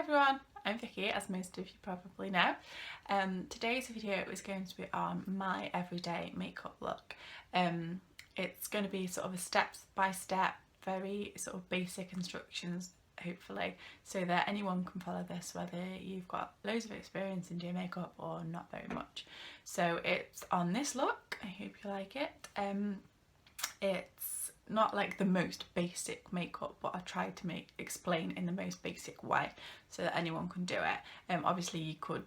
everyone, I'm Vicky, as most of you probably know. Today's video is going to be on my everyday makeup look. It's going to be sort of a step-by-step, very sort of basic instructions, hopefully, so that anyone can follow this, whether you've got loads of experience in doing makeup or not very much. So it's on this look. I hope you like it. It's not like the most basic makeup, but I tried to explain in the most basic way so that anyone can do it. Obviously you could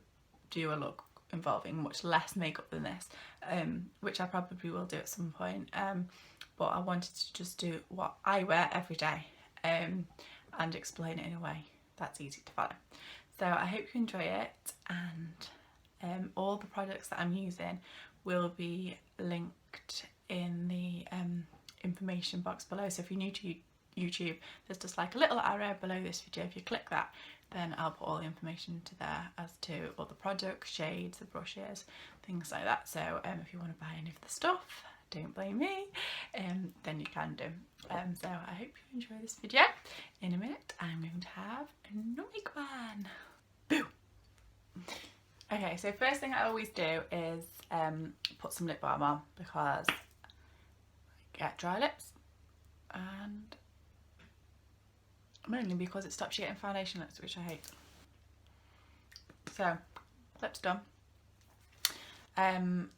do a look involving much less makeup than this, which I probably will do at some point, but I wanted to just do what I wear every day, and explain it in a way that's easy to follow. So I hope you enjoy it, and all the products that I'm using will be linked in the information box below. So if you're new to YouTube, there's just like a little arrow below this video. If you click that, then I'll put all the information into there as to all the products, shades, the brushes, things like that. So if you want to buy any of the stuff, don't blame me, then you can do. So I hope you enjoy this video. In a minute I'm going to have a quick one. Boo! Okay, so first thing I always do is put some lip balm on, because get dry lips, and mainly because it stops you getting foundation lips, which I hate. So lips done. I'm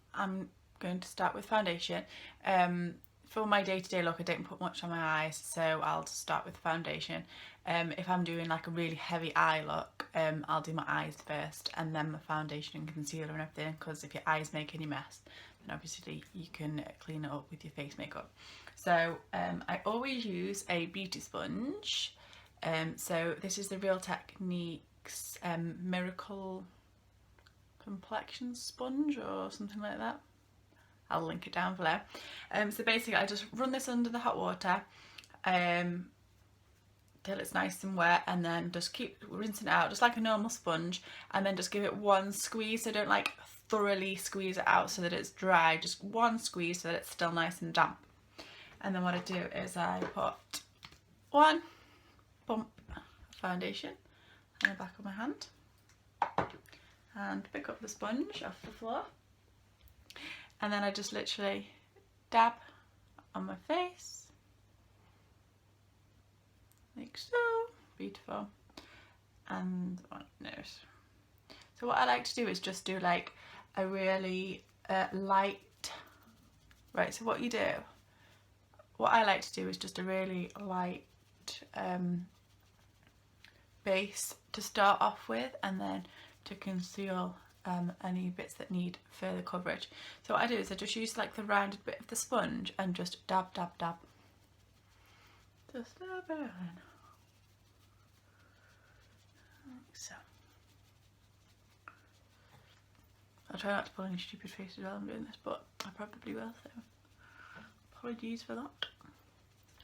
going to start with foundation. For my day-to-day look I don't put much on my eyes, so I'll just start with foundation. If I'm doing like a really heavy eye look, I'll do my eyes first and then my foundation and concealer and everything, because if your eyes make any mess, then obviously you can clean it up with your face makeup. So I always use a beauty sponge. So this is the Real Techniques Miracle Complexion Sponge or something like that. I'll link it down below. So basically I just run this under the hot water till it's nice and wet, and then just keep rinsing it out just like a normal sponge, and then just give it one squeeze. So don't like thoroughly squeeze it out so that it's dry, just one squeeze so that it's still nice and damp. And then what I do is I put one bump of foundation on the back of my hand and pick up the sponge off the floor, and then I just literally dab on my face like so. Beautiful. And on my nose. So what I like to do is just do like a really light, right, so what I like to do is just a really light base to start off with, and then to conceal any bits that need further coverage. So what I do is I just use like the rounded bit of the sponge and just dab dab dab, just dab it in like so. I'll try not to pull any stupid faces while I'm doing this, but I probably will, so apologies for that.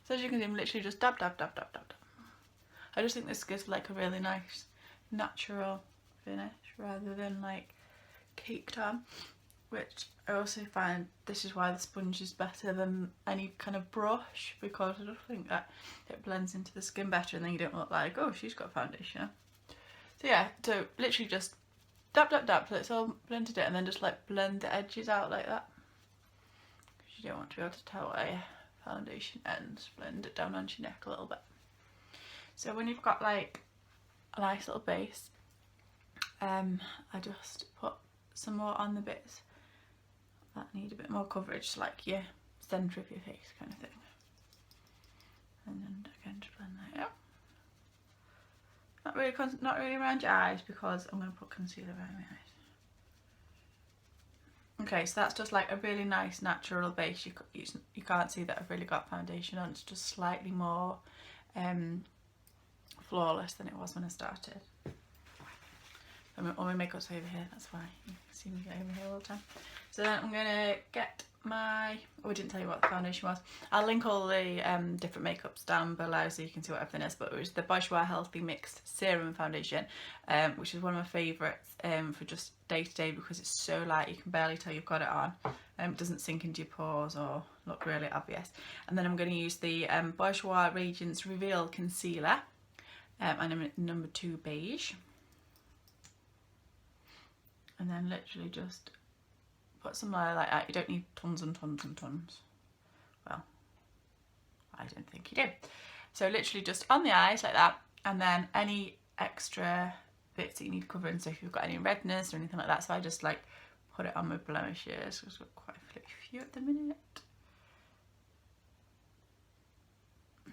So as you can see, I'm literally just dab dab dab dab dab dab. I just think this gives like a really nice natural finish rather than like caked on, which I also find this is why the sponge is better than any kind of brush, because I just think that it blends into the skin better, and then you don't look like, oh, she's got foundation. So yeah, so literally just dab dab dab till it's all blended in, and then just like blend the edges out like that, because you don't want to be able to tell where your foundation ends. Blend it down onto your neck a little bit. So when you've got like a nice little base, I just put some more on the bits that need a bit more coverage, like your centre of your face kind of thing, and then again just blend that out. Not really around your eyes, because I'm going to put concealer around my eyes. Okay, so that's just like a really nice natural base. You can't see that I've really got foundation on. It's just slightly more flawless than it was when I started. I mean, all my makeup's over here, that's why you can see me over here all the time. So then I'm gonna get my, oh, I didn't tell you what the foundation was. I'll link all the different makeups down below so you can see what everything is, but it was the Bourjois Healthy Mixed Serum Foundation, which is one of my favourites for just day to day, because it's so light you can barely tell you've got it on. It doesn't sink into your pores or look really obvious. And then I'm going to use the Bourjois Radiance Reveal Concealer. and I'm in number 2 beige. And then literally just put some layer like that. You don't need tons and tons and tons. Well, I don't think you do. So literally just on the eyes like that, and then any extra bits that you need covering, so if you've got any redness or anything like that. So I just like put it on my blemishes. I've got quite a few at the minute.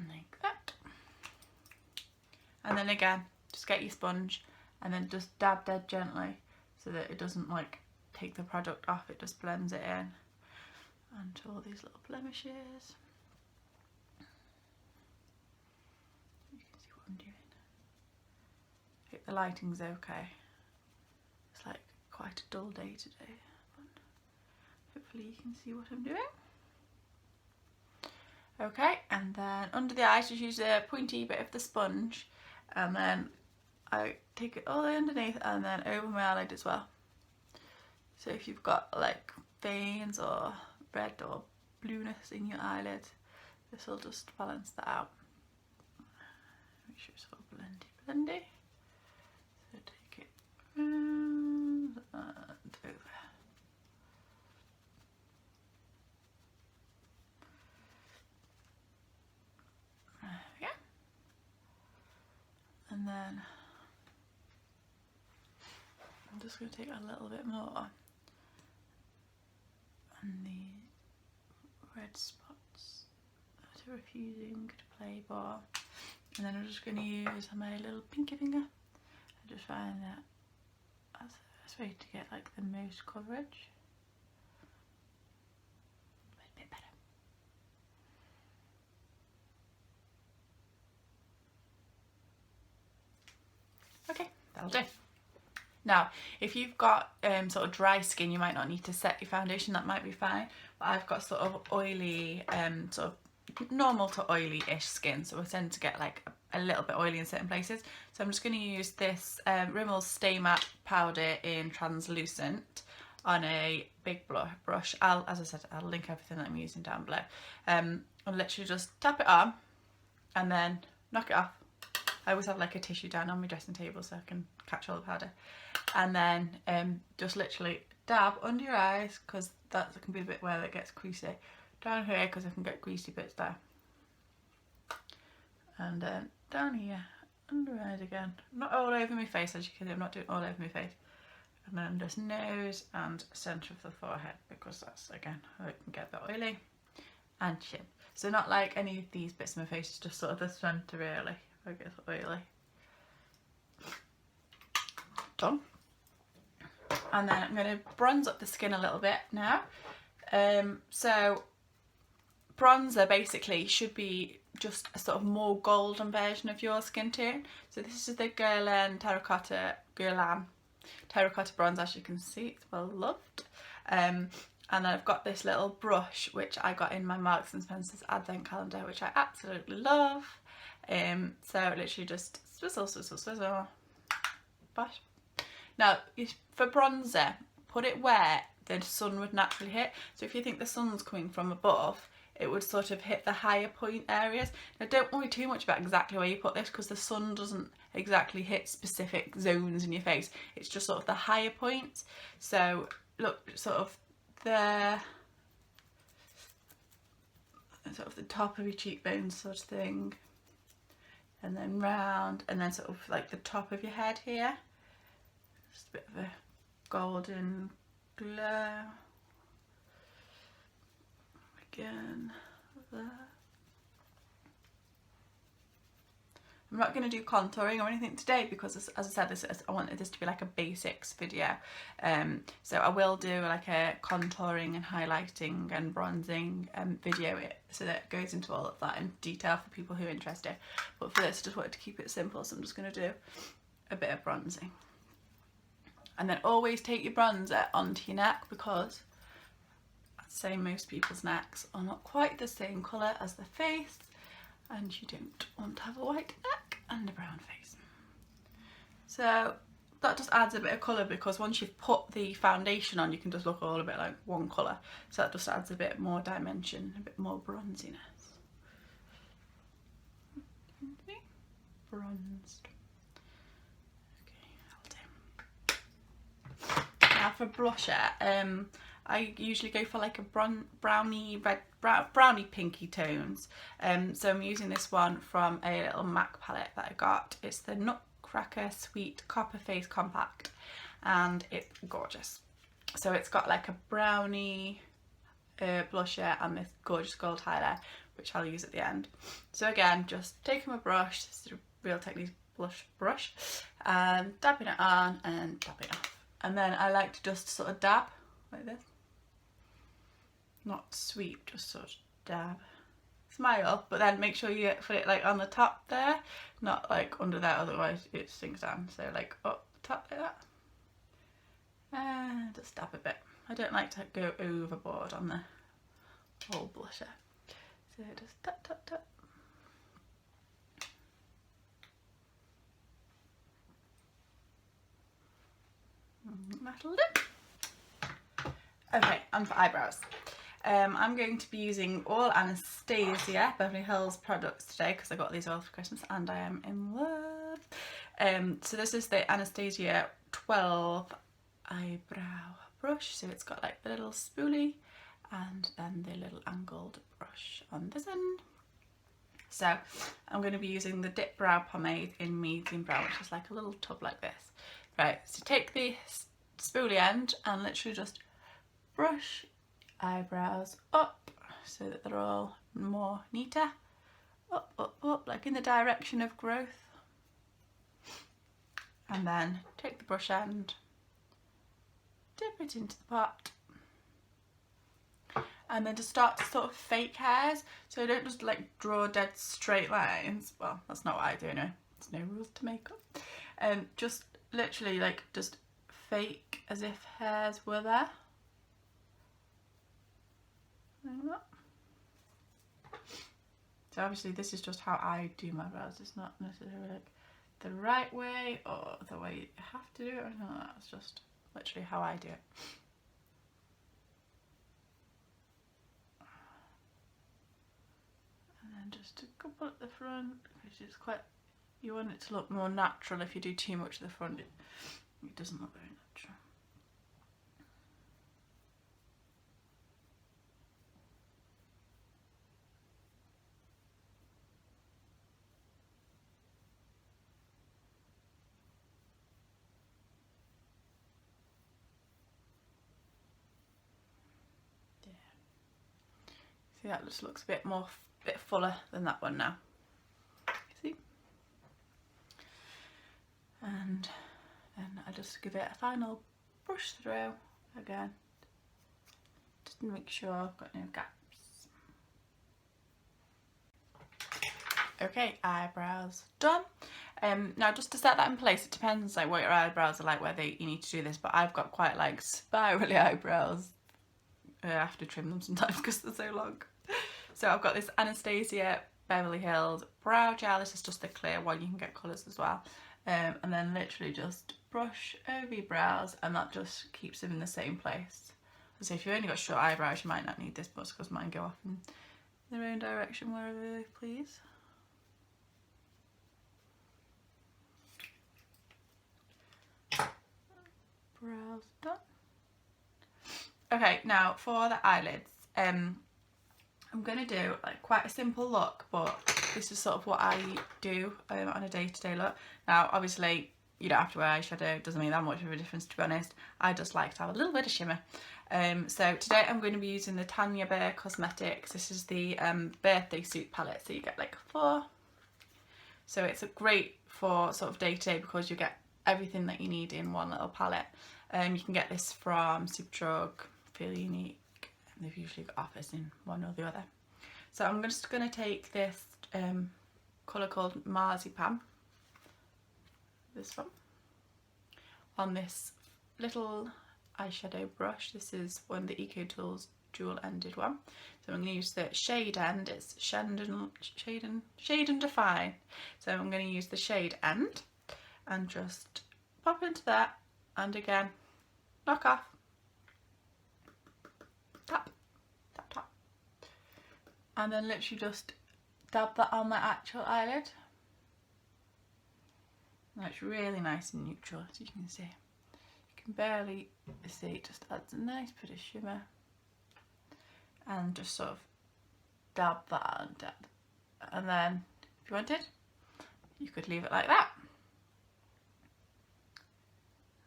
Like that. And then again, just get your sponge and then just dab dead gently so that it doesn't like take the product off, it just blends it in onto all these little blemishes. You can see what I'm doing. I hope the lighting's okay. It's like quite a dull day today, but hopefully you can see what I'm doing. Okay, and then under the eyes just use a pointy bit of the sponge, and then I take it all the way underneath and then over my eyelid as well. So if you've got like veins or red or blueness in your eyelid, this will just balance that out. Make sure it's all blendy. So take it round and over. And then I'm just going to take a little bit more on the red spots that are refusing to play ball. And then I'm just going to use my little pinky finger. I just find that that's the best way to get like the most coverage. A bit better. Okay, that'll do. Now, if you've got sort of dry skin, you might not need to set your foundation, that might be fine. But I've got sort of oily, sort of normal to oily-ish skin, so I tend to get like a little bit oily in certain places. So I'm just going to use this Rimmel Stay Matte powder in translucent on a big brush. As I said, I'll link everything that I'm using down below. I'll literally just tap it on and then knock it off. I always have like a tissue down on my dressing table so I can catch all the powder. And then just literally dab under your eyes, because that can be the bit where it gets creasy. Down here, because I can get greasy bits there. And then down here, under your eyes again. Not all over my face, as you can see, I'm not doing all over my face. And then just nose and centre of the forehead, because that's, again, how it can get a bit oily. And chin. So not like any of these bits of my face, it's just sort of the centre really. I guess oily. Done. And then I'm going to bronze up the skin a little bit now. So bronzer basically should be just a sort of more golden version of your skin tone. So this is the Guerlain terracotta bronze, as you can see, it's well loved. And then I've got this little brush which I got in my Marks and Spencer's advent calendar, which I absolutely love. So literally just swizzle. But now for bronzer, put it where the sun would naturally hit. So if you think the sun's coming from above, it would sort of hit the higher point areas. Now don't worry too much about exactly where you put this, because the sun doesn't exactly hit specific zones in your face. It's just sort of the higher points. So look, sort of the top of your cheekbones sort of thing. And then round, and then sort of like the top of your head here. Just a bit of a golden glow. Again, there. I'm not going to do contouring or anything today because, as I said, I wanted this to be like a basics video. So I will do like a contouring and highlighting and bronzing video, so that it goes into all of that in detail for people who are interested. But for this, I just wanted to keep it simple, so I'm just going to do a bit of bronzing. And then always take your bronzer onto your neck, because I'd say most people's necks are not quite the same colour as the face, and you don't want to have a white neck and a brown face. So that just adds a bit of colour, because once you've put the foundation on, you can just look all a bit like one colour. So that just adds a bit more dimension, a bit more bronziness. bronzed. Okay, I'll do. Now for blusher, I usually go for like a brownie pinky tones. So I'm using this one from a little MAC palette that I got. It's the Nutcracker Sweet Copper Face Compact, and it's gorgeous. So it's got like a brownie blusher and this gorgeous gold highlight, which I'll use at the end. So again, just taking my brush, this is a Real Techniques blush brush, and dabbing it on and dabbing it off. And then I like to just sort of dab like this. Not sweep, just sort of dab. Smile, but then make sure you put it like on the top there, not like under there, otherwise it sinks down. So like up the top like that. And just dab a bit. I don't like to go overboard on the whole blusher. So just tap, tap, tap. That'll do. Okay, and for eyebrows. I'm going to be using all Anastasia Beverly Hills products today because I got these all for Christmas and I am in love. So this is the Anastasia 12 eyebrow brush. So it's got like the little spoolie and then the little angled brush on this end. So I'm going to be using the dipbrow pomade in medium brown, which is like a little tub like this. Right, so take the spoolie end and literally just brush eyebrows up so that they're all more neater. Up, up, up, like in the direction of growth. And then take the brush end, dip it into the pot, and then just start to sort of fake hairs. So don't just like draw dead straight lines. Well, that's not what I do anyway. There's no rules to makeup. Just literally like just fake as if hairs were there. Like that. So obviously this is just how I do my brows. It's not necessarily like the right way or the way you have to do it or anything like that. It's just literally how I do it. And then just a couple at the front, which is quite, you want it to look more natural. If you do too much at the front, it doesn't look very natural. See, that just looks a bit more, bit fuller than that one now. See? And then I just give it a final brush through again, just to make sure I've got no gaps. Okay, eyebrows done. Now just to set that in place, it depends like what your eyebrows are like, whether you need to do this, but I've got quite like spirally eyebrows. I have to trim them sometimes because they're so long. So I've got this Anastasia Beverly Hills brow gel. This is just the clear one, you can get colours as well. And then literally just brush over your brows, and that just keeps them in the same place. So if you've only got short eyebrows, you might not need this much because mine go off in their own direction wherever they please. Brows done. Okay, now for the eyelids, I'm going to do like quite a simple look, but this is sort of what I do on a day-to-day look. Now obviously you don't have to wear eyeshadow, it doesn't make that much of a difference to be honest. I just like to have a little bit of shimmer. So today I'm going to be using the Tanya Burr Cosmetics. This is the birthday suit palette, so you get like 4. So it's great for sort of day-to-day because you get everything that you need in one little palette. You can get this from Superdrug, Feel Unique, and they've usually got offers in one or the other. So I'm just going to take this colour called Marzipan, this one, on this little eyeshadow brush. This is one of the Ecotools dual-ended one. So I'm going to use the shade end. It's shade and define. So I'm going to use the shade end and just pop into that, and again knock off, tap, tap, tap, and then literally just dab that on my actual eyelid. That's really nice and neutral, as you can see. You can barely see, it just adds a nice bit of shimmer. And just sort of dab that on dab. And then, if you wanted, you could leave it like that.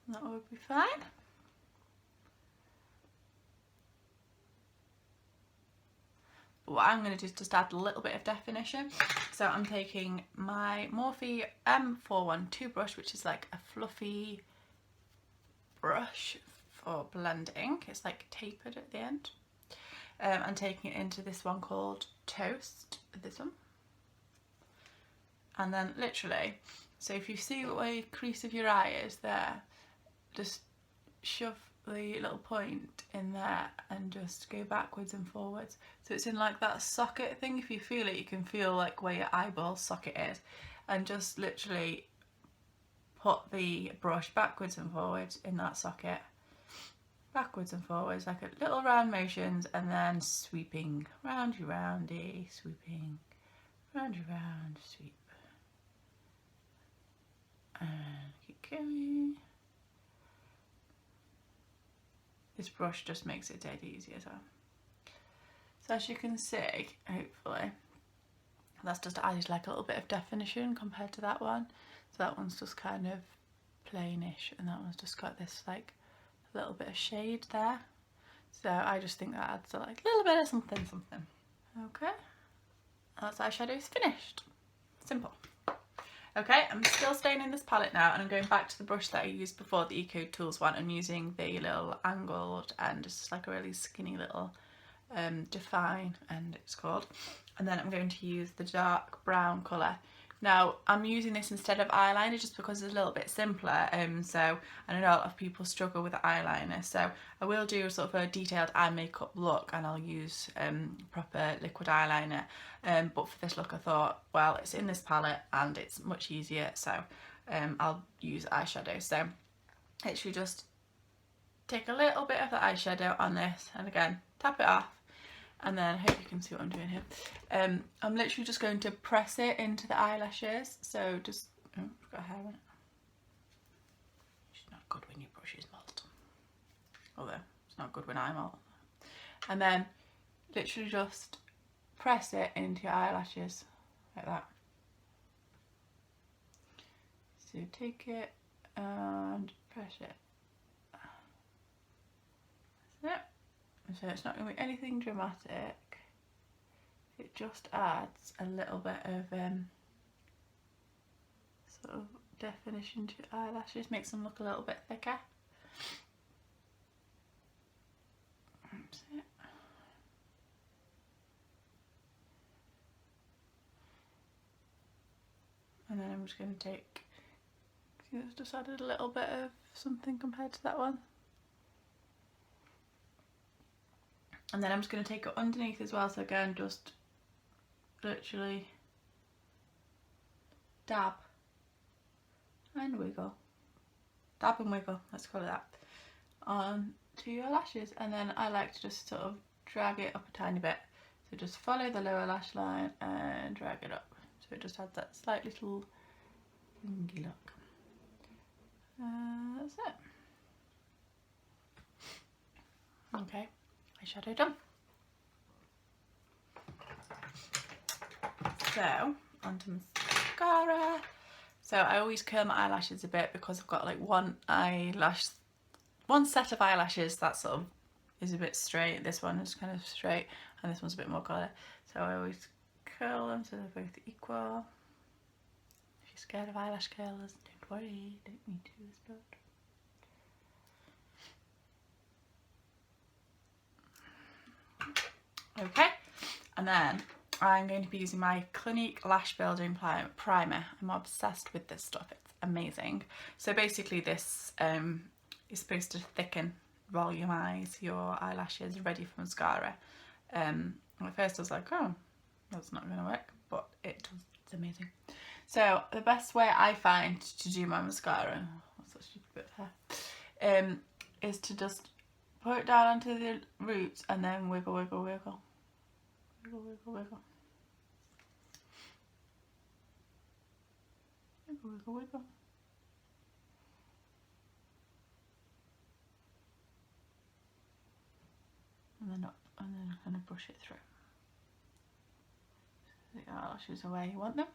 That would be fine. But what I'm going to do is just add a little bit of definition. So I'm taking my Morphe M412 brush, which is like a fluffy brush for blending. It's like tapered at the end. I'm taking it into this one called Toast, this one. And then literally, so if you see where the crease of your eye is there, just shove the little point in there and just go backwards and forwards. So it's in like that socket thing. If you feel it, you can feel like where your eyeball socket is, and just literally put the brush backwards and forwards in that socket, backwards and forwards, like a little round motions, and then sweeping round you roundy, sweeping round you round, sweep, and keep going. This brush just makes it dead easy as well. So as you can see, hopefully, that's just added like a little bit of definition compared to that one. So that one's just kind of plainish, and that one's just got this like little bit of shade there. So I just think that adds like a little bit of something, something. Okay, that's eyeshadow is finished. Simple. Okay, I'm still staying in this palette now, and I'm going back to the brush that I used before, the Ecotools one. I'm using the little angled and just like a really skinny little define, and it's called. And then I'm going to use the dark brown colour. Now I'm using this instead of eyeliner just because it's a little bit simpler. So I know a lot of people struggle with eyeliner, so I will do sort of a detailed eye makeup look, and I'll use proper liquid eyeliner. But for this look I thought, well, it's in this palette and it's much easier, so I'll use eyeshadow. So literally just take a little bit of the eyeshadow on this, and again tap it off. And then I hope you can see what I'm doing here. I'm literally just going to press it into the eyelashes. So just, oh, I've got hair on it. It's not good when your brush is molten. Although, it's not good when I'm molten. And then literally just press it into your eyelashes like that. So take it and press it. That's it. So it's not going to be anything dramatic, it just adds a little bit of sort of definition to your eyelashes, makes them look a little bit thicker. That's it. And then I'm just going to take, see, it's just added a little bit of something compared to that one. And then I'm just going to take it underneath as well, so again just literally dab and wiggle, dab and wiggle, let's call it that, on to your lashes. And then I like to just sort of drag it up a tiny bit, so just follow the lower lash line and drag it up, so it just adds that slight little wingy look. That's it. Okay. Eyeshadow done. So onto mascara. So I always curl my eyelashes a bit because I've got like one set of eyelashes that sort of is a bit straight. This one is kind of straight, and this one's a bit more colour. So I always curl them so they're both equal. If you're scared of eyelash curlers, don't worry, don't need to do this blood. Okay, and then I'm going to be using my Clinique Lash Building Primer. I'm obsessed with this stuff, it's amazing. So basically this is supposed to thicken, volumise your eyelashes ready for mascara. At first I was like, oh, that's not going to work, but it does, it's amazing. So the best way I find to do my mascara, what's that stupid bit of hair, is to just put it down onto the roots and then wiggle, wiggle, wiggle. Wiggle, wiggle, wiggle. Wiggle, wiggle, wiggle. just going to brush it through. So your eyelashes are where you want them.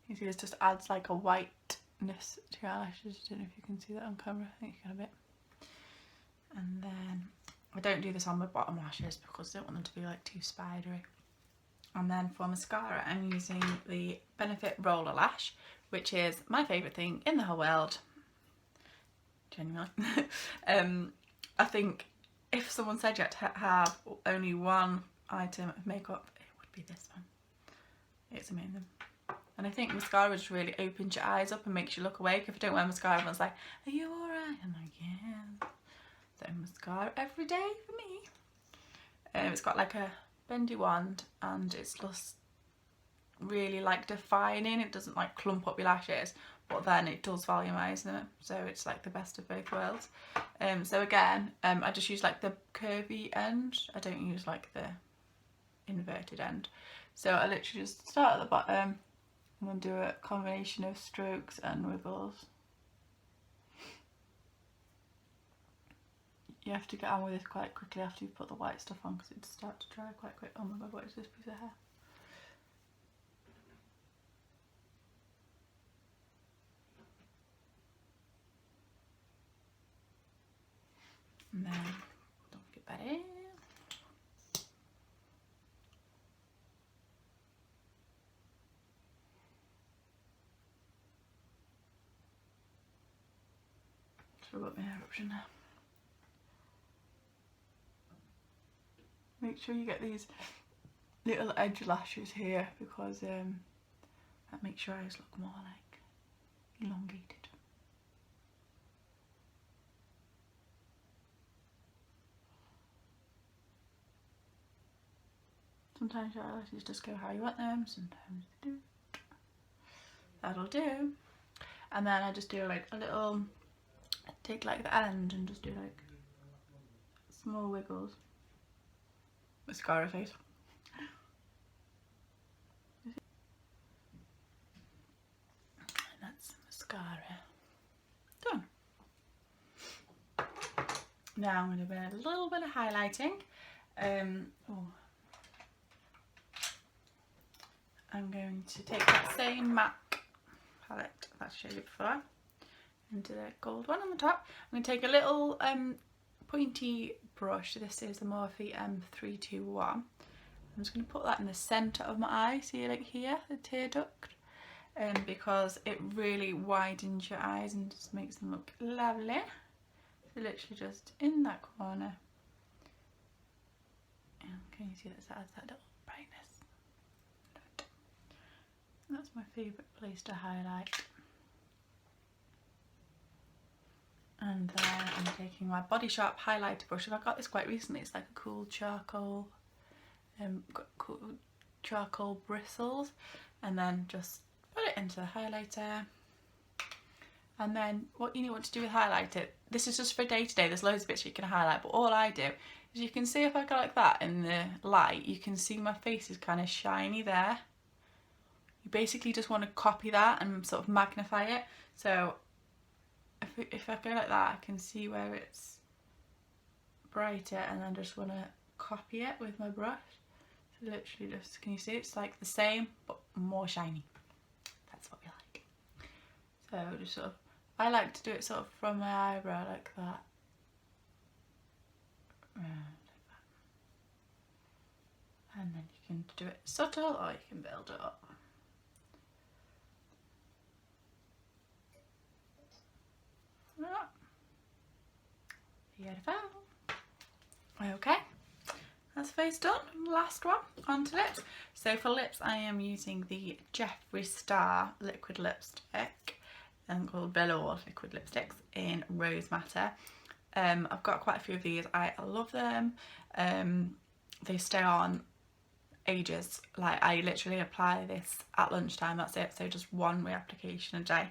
You see this just adds like a whiteness to your eyelashes. I don't know if you can see that on camera, I think you can a bit. And then I don't do this on my bottom lashes because I don't want them to be like too spidery. And then for mascara I'm using the Benefit Roller Lash, which is my favourite thing in the whole world. Genuinely. I think if someone said you had to have only one item of makeup, it would be this one. It's amazing. And I think mascara just really opens your eyes up and makes you look awake. If I don't wear mascara, everyone's like, are you alright? I'm like, yeah. So mascara every day for me. It's got like a bendy wand and it's just really like defining. It doesn't like clump up your lashes, but then it does volumise them. So it's like the best of both worlds. So again, I just use like the curvy end. I don't use like the inverted end. So I literally just start at the bottom. I'm going to do a combination of strokes and wiggles. You have to get on with this quite quickly after you put the white stuff on because it starts to dry quite quick. Oh my god, what is this piece of hair? And then, don't forget about it. Sorry about my hair eruption now. Make sure you get these little edge lashes here because that makes your eyes look more like elongated. Sometimes your eyelashes just go how you want them, sometimes they do. That'll do. And then I just do like a little, take like the end and just do like small wiggles. Mascara face. And that's mascara done. Now I'm going to do a little bit of highlighting. I'm going to take that same MAC palette that I showed you before and do the gold one on the top. I'm going to take a little pointy brush. This is the Morphe M321. I'm just going to put that in the centre of my eye, see like here, the tear duct, because it really widens your eyes and just makes them look lovely. So literally just in that corner. And can you see that adds that little brightness? That's my favourite place to highlight. And then I'm taking my Body Sharp highlighter brush. I got this quite recently. It's like a cool charcoal, got cool charcoal bristles, and then just put it into the highlighter. And then what you want to do with highlighter, this is just for day to day. There's loads of bits you can highlight, but all I do is, you can see if I go like that in the light, you can see my face is kind of shiny there. You basically just want to copy that and sort of magnify it. So if I go like that, I can see where it's brighter, and then just want to copy it with my brush. So literally just, can you see it's like the same but more shiny. That's what we like. So just sort of, I like to do it sort of from my eyebrow like that. And then you can do it subtle or you can build it up. Beautiful. Okay, that's face done. Last one, onto lips. So for lips I am using the Jeffree Star liquid lipstick, called Velour liquid lipsticks in Rose Matter. I've got quite a few of these. I love them. They stay on ages. Like, I literally apply this at lunchtime, that's it. So just one reapplication a day.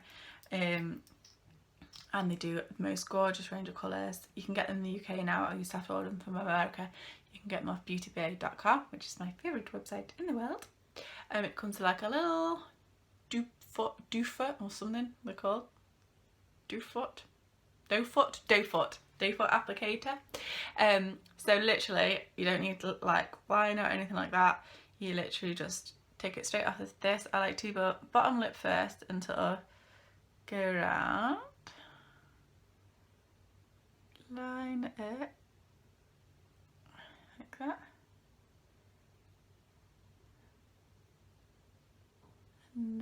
And they do the most gorgeous range of colours. You can get them in the UK now. I used to have to order them from America. You can get them off beautybay.com, which is my favourite website in the world. It comes with like a little doe foot or something they're called. Doe foot. default applicator. So literally you don't need to like liner or anything like that. You literally just take it straight off of this. I like to go bottom lip first and sort of go around, line it like that, and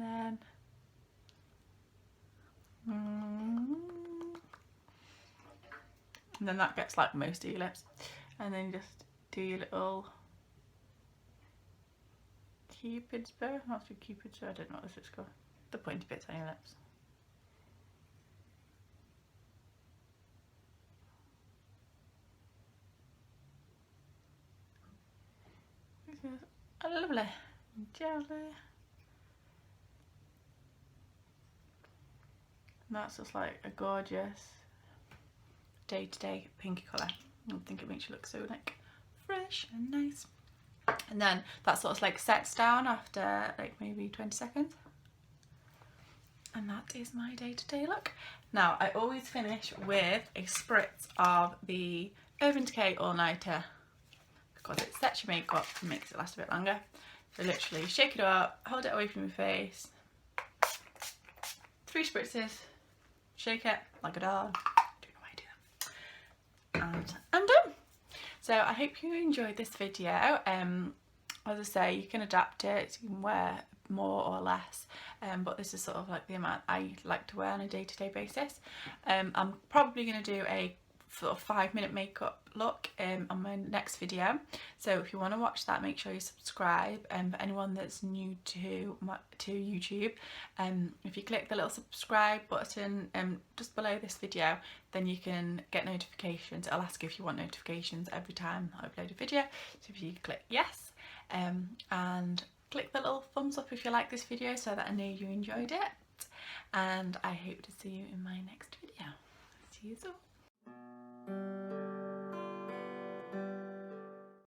then that gets like most of your lips, and then you just do your little Cupid's bow. Not through Cupid's bow, I don't know what this is called. The pointy bits on your lips. This is a lovely jelly. And that's just like a gorgeous day-to-day pinky colour. I think it makes you look so like fresh and nice. And then that sort of like sets down after like maybe 20 seconds. And that is my day-to-day look. Now I always finish with a spritz of the Urban Decay All Nighter because it sets your makeup and makes it last a bit longer. So literally shake it up, hold it away from your face, 3 spritzes, shake it like a doll. Don't know why I do that. And I'm done. So I hope you enjoyed this video. As I say, you can adapt it, you can wear more or less, but this is sort of like the amount I like to wear on a day-to-day basis. I'm probably going to do a sort of 5-minute makeup look on my next video, so if you want to watch that, make sure you subscribe. And for anyone that's new to YouTube, if you click the little subscribe button just below this video, then you can get notifications. It'll ask if you want notifications every time I upload a video, so if you click yes, and click the little thumbs up if you like this video so that I know you enjoyed it, and I hope to see you in my next video. See you soon.